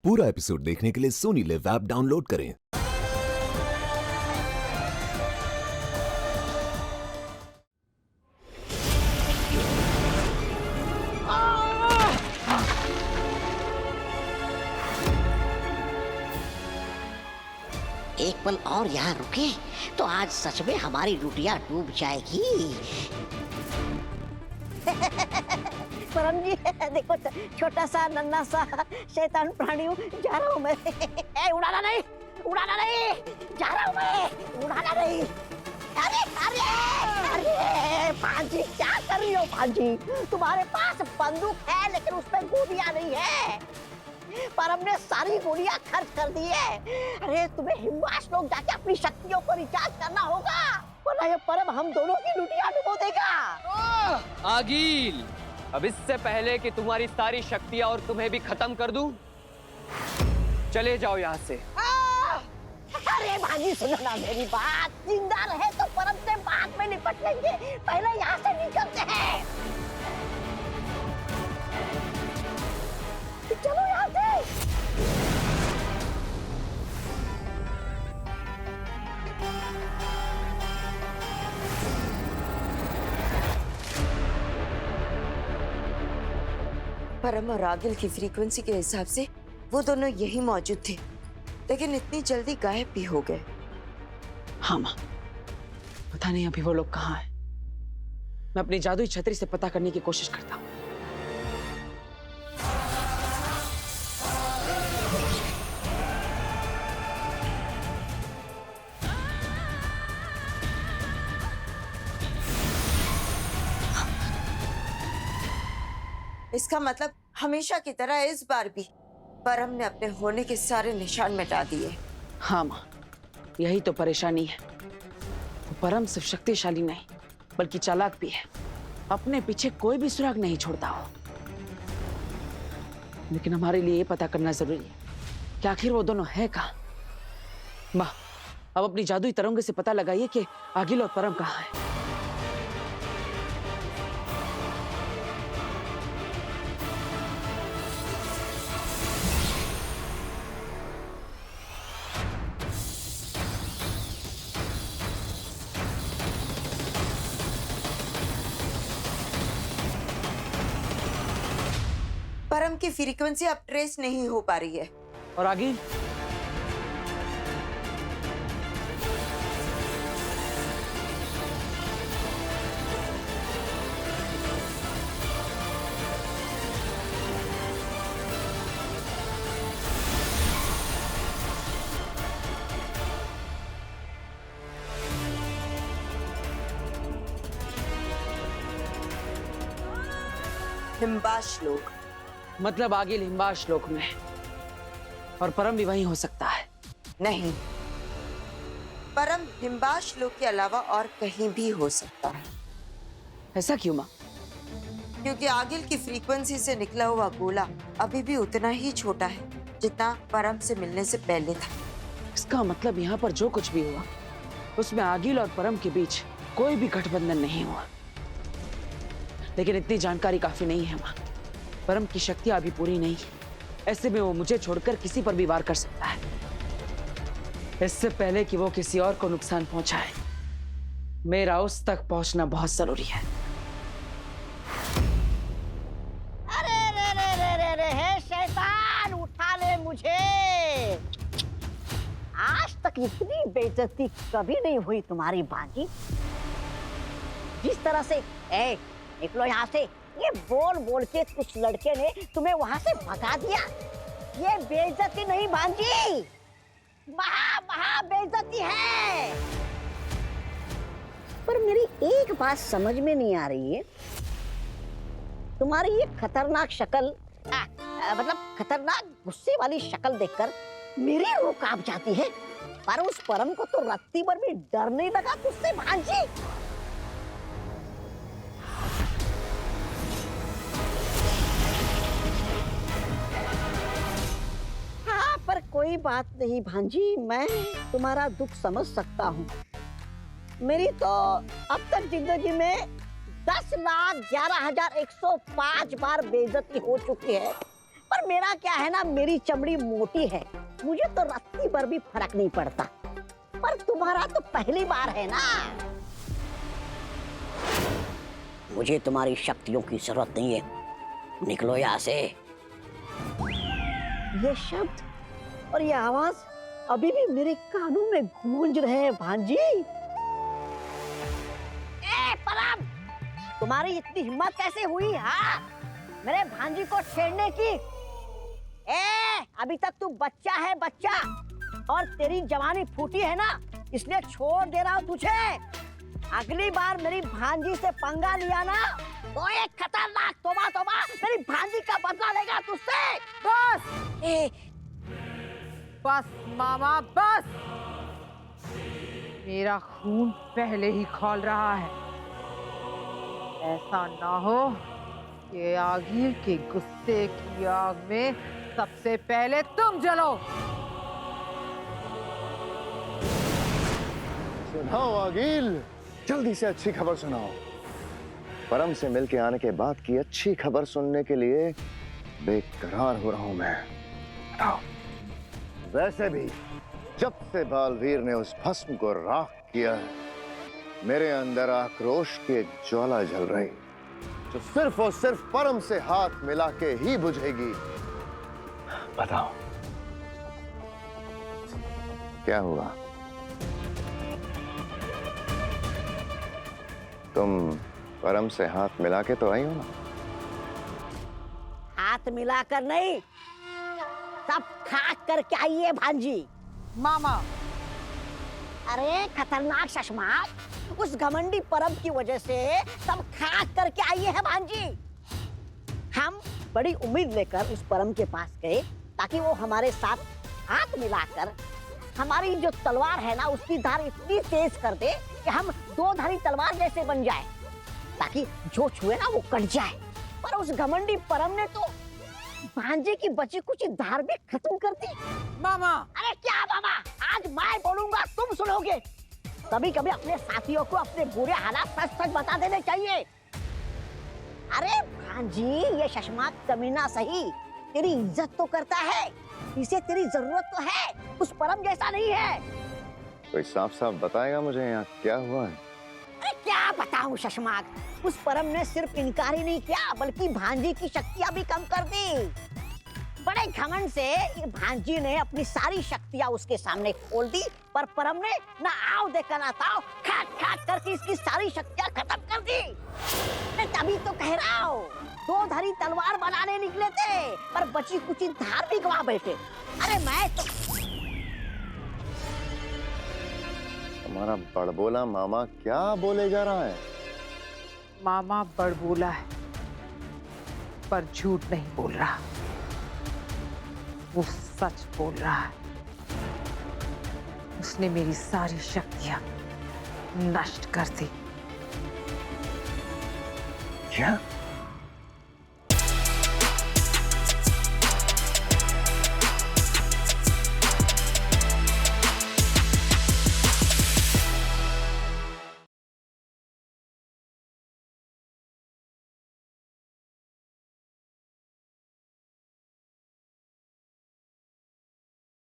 पूरा एपिसोड देखने के लिए सोनी लिव ऐप डाउनलोड करें। एक पल और यहाँ रुके तो आज सच में हमारी लुटिया डूब जाएगी। परम जी देखो छोटा सा नन्हा सा शैतान प्राणी हूँ, जा रहा हूँ मैं। उड़ाना नहीं, उड़ाना नहीं, जा रहा हूँ मैं, उड़ाना नहीं। अरे अरे अरे भांजी, क्या कर रही हो भांजी? तुम्हारे पास बंदूक है लेकिन उसमें गोलियां नहीं है। परम ने सारी गोलियां खर्च कर दी है। अरे तुम्हें हिमवास लोग जाके अपनी शक्तियों को रिचार्ज करना होगा, वरना ये परम हम दोनों की लुटिया डुबो देगा। आगिल, अब इससे पहले कि तुम्हारी सारी शक्तियां और तुम्हें भी खत्म कर दूं, चले जाओ यहाँ से। अरे भाजी सुनो ना मेरी बात, जिंदा रहे तो परम से बाद में निपट लेंगे, पहले यहाँ से निकलते हैं। चलो यहाँ से। परम और आगिल की फ्रीक्वेंसी के हिसाब से वो दोनों यही मौजूद थे, लेकिन इतनी जल्दी गायब भी हो गए। हाँ माँ, पता नहीं अभी वो लोग कहाँ हैं। मैं अपनी जादुई छतरी से पता करने की कोशिश करता हूँ। इसका मतलब हमेशा की तरह इस बार भी परम ने अपने होने के सारे निशान मिटा दिए। हाँ माँ, यही तो परेशानी है। वो परम सिर्फ शक्तिशाली नहीं बल्कि चालाक भी है, अपने पीछे कोई भी सुराग नहीं छोड़ता हो। लेकिन हमारे लिए ये पता करना जरूरी है कि आखिर वो दोनों है कहाँ। माँ, अब अपनी जादुई तरंगे से पता लगाइए कि आगिल और परम कहाँ है। परम की फ्रीक्वेंसी अब ट्रेस नहीं हो पा रही है। और आगिल? हिमबाश लोग। मतलब आगिल हिमबाश लोक में और परम भी वहीं हो सकता है। नहीं, परम हिमबाश लोग के अलावा और कहीं भी हो सकता है। ऐसा क्यों माँ? क्योंकि आगिल की फ्रीक्वेंसी से निकला हुआ गोला अभी भी उतना ही छोटा है जितना परम से मिलने से पहले था। इसका मतलब यहाँ पर जो कुछ भी हुआ उसमें आगिल और परम के बीच कोई भी गठबंधन नहीं हुआ। लेकिन इतनी जानकारी काफी नहीं है माँ। परम की शक्तियां अभी पूरी नहीं है, ऐसे में वो मुझे छोड़कर किसी पर भी वार कर सकता है। इससे पहले कि वो किसी और को नुकसान पहुंचाए, मेरा उस तक पहुंचना बहुत जरूरी है। अरे रे रे रे रे रे हे शैतान, उठा ले मुझे। आज तक इतनी बेइज्जती कभी नहीं हुई तुम्हारी बाजी। जिस तरह से निकलो यहाँ से, ये बोल बोल के कुछ लड़के ने तुम्हें वहां से भगा दिया। ये बेइज्जती नहीं भांजी, महा बेइज्जती है। पर मेरी एक बात समझ में नहीं आ रही है, तुम्हारी ये खतरनाक शक्ल, मतलब खतरनाक गुस्से वाली शक्ल देखकर मेरी रूह कांप जाती है, पर उस परम को तो रत्ती भर भी डर नहीं लगा तुझसे भांजी। पर कोई बात नहीं भांजी, मैं तुम्हारा दुख समझ सकता हूँ। मेरी तो अब तक जिंदगी में 10,11,105 बार बेइज्जती हो चुकी है, पर मेरा क्या है ना, मेरी चमड़ी मोटी है, मुझे तो रत्ती पर भी फर्क नहीं पड़ता। पर तुम्हारा तो पहली बार है ना। मुझे तुम्हारी शक्तियों की जरूरत नहीं है, निकलो यहाँ से। ये शब्द और ये आवाज अभी भी मेरे कानों में गूंज रहे हैं भांजी। ए परम, तुम्हारी इतनी हिम्मत कैसे हुई? हाँ, मेरे भांजी को छेड़ने की। अभी तक तू बच्चा है, बच्चा, और तेरी जवानी फूटी है ना, इसलिए छोड़ दे रहा हूँ तुझे। अगली बार मेरी भांजी से पंगा लिया ना, तो एक खतरनाक तोबा तोबा मेरी भांजी का बदला लेगा तुझसे। बस बस मामा बस, मेरा खून पहले ही खौल रहा है। ऐसा ना हो कि आगिर के गुस्से की आग में सबसे पहले तुम जलो। सुनाओ आगिल, जल्दी से अच्छी खबर सुनाओ। परम से मिलके आने के बाद की अच्छी खबर सुनने के लिए बेकरार हो रहा हूं मैं। बताओ। वैसे भी जब से बालवीर ने उस भस्म को राख किया है, मेरे अंदर आक्रोश की एक ज्वाला जल रही, जो सिर्फ और सिर्फ परम से हाथ मिला के ही बुझेगी। बताओ क्या हुआ? तुम परम से हाथ मिला के तो आई हो ना? हाथ मिलाकर नहीं, सब खाक करके आई है भांजी। मामा, अरे खतरनाक शशमाक, उस घमंडी परम की वजह से सब खाक करके आई है भांजी। हम बड़ी उम्मीद लेकर उस परम के पास गए ताकि वो हमारे साथ हाथ मिलाकर हमारी जो तलवार है ना, उसकी धार इतनी तेज कर दे कि हम दो धारी तलवार जैसे बन जाए, ताकि जो छुए ना वो कट जाए। पर उस घमंडी परम ने तो भांजे की बची कुछ धार भी खत्म कर दी। मामा, अरे क्या मामा, आज मैं बोलूंगा तुम सुनोगे। कभी कभी अपने साथियों को अपने बुरे हालात सच सच बता देने चाहिए। अरे भांजी, ये शशमाक कमीना सही तेरी इज्जत तो करता है, इसे तेरी जरूरत तो है, उस परम जैसा नहीं है। कोई साफ साफ बताएगा मुझे यहाँ क्या हुआ है? अरे क्या बताऊं शशमाक, उस परम ने सिर्फ इनकार ही नहीं किया बल्कि भांजी की शक्तियां भी कम कर दी। बड़े घमंड से ये भांजी ने अपनी सारी शक्तियां उसके सामने खोल दी, पर परम ने ना आओ देखा ना ताओ, खाट खाट करके इसकी सारी शक्तियां खत्म कर दी। मैं तभी तो कह रहा हूँ, दो धारी तलवार बनाने निकले थे पर बची कुछ धार भी गवा बैठे। अरे मैं तो हमारा बड़बोला मामा क्या बोले जा रहा है? मामा बड़बोला है पर झूठ नहीं बोल रहा, वो सच बोल रहा है। उसने मेरी सारी शक्तियां नष्ट कर दी। क्या?